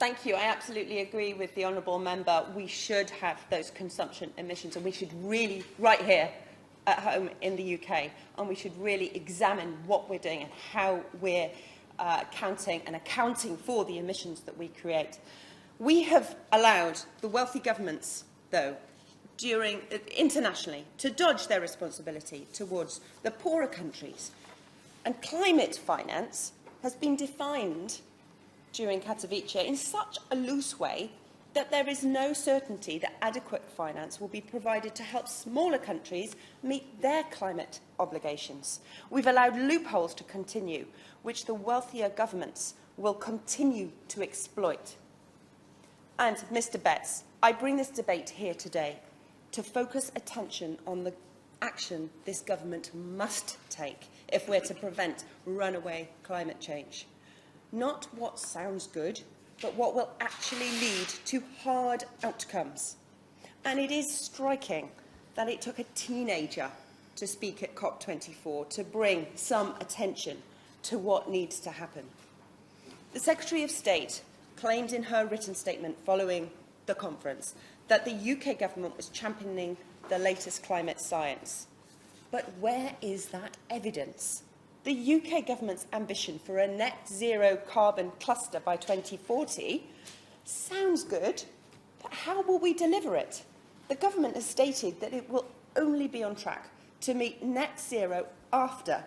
Thank you. I absolutely agree with the honourable member. We should have those consumption emissions, and we should really, right here at home in the UK, and we should really examine what we're doing and how we're counting and accounting for the emissions that we create. We have allowed the wealthy governments, though, internationally, to dodge their responsibility towards the poorer countries. And climate finance has been defined during Katowice in such a loose way that there is no certainty that adequate finance will be provided to help smaller countries meet their climate obligations. We've allowed loopholes to continue, which the wealthier governments will continue to exploit. And, Mr Betts, I bring this debate here today to focus attention on the action this government must take if we're to prevent runaway climate change. Not what sounds good, but what will actually lead to hard outcomes. And it is striking that it took a teenager to speak at COP24 to bring some attention to what needs to happen. The Secretary of State claimed in her written statement following the conference that the UK government was championing the latest climate science. But where is that evidence? The UK government's ambition for a net zero carbon cluster by 2040 sounds good, but how will we deliver it? The government has stated that it will only be on track to meet net zero after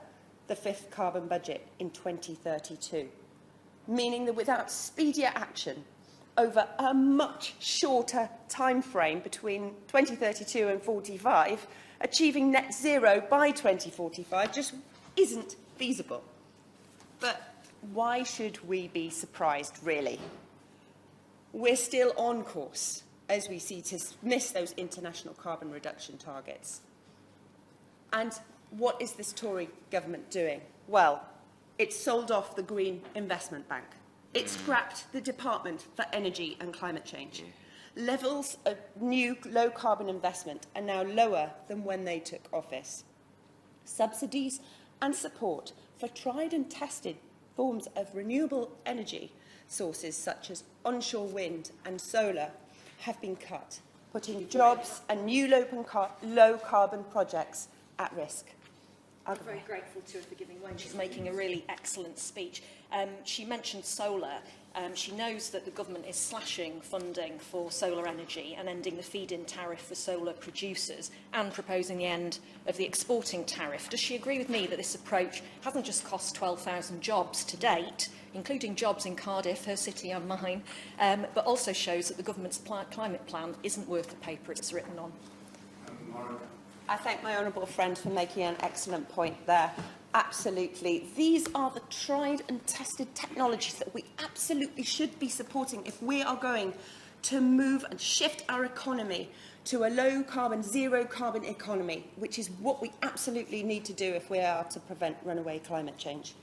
the fifth carbon budget in 2032, meaning that without speedier action over a much shorter time frame between 2032 and 45, achieving net zero by 2045 just isn't feasible. But why should we be surprised, really? We're still on course, as we see, to miss those international carbon reduction targets. And what is this Tory government doing? Well, it's sold off the Green Investment Bank. It scrapped the Department for Energy and Climate Change. Levels of new low-carbon investment are now lower than when they took office. Subsidies and support for tried and tested forms of renewable energy sources such as onshore wind and solar have been cut, putting jobs and new low-carbon projects at risk. I'm very grateful to her for giving way. She's making a really excellent speech. She mentioned solar. She knows that the government is slashing funding for solar energy and ending the feed-in tariff for solar producers and proposing the end of the exporting tariff. Does she agree with me that this approach hasn't just cost 12,000 jobs to date, including jobs in Cardiff, her city and mine, but also shows that the government's climate plan isn't worth the paper it's written on? I thank my honourable friend for making an excellent point there. Absolutely. These are the tried and tested technologies that we absolutely should be supporting if we are going to move and shift our economy to a low-carbon, zero-carbon economy, which is what we absolutely need to do if we are to prevent runaway climate change.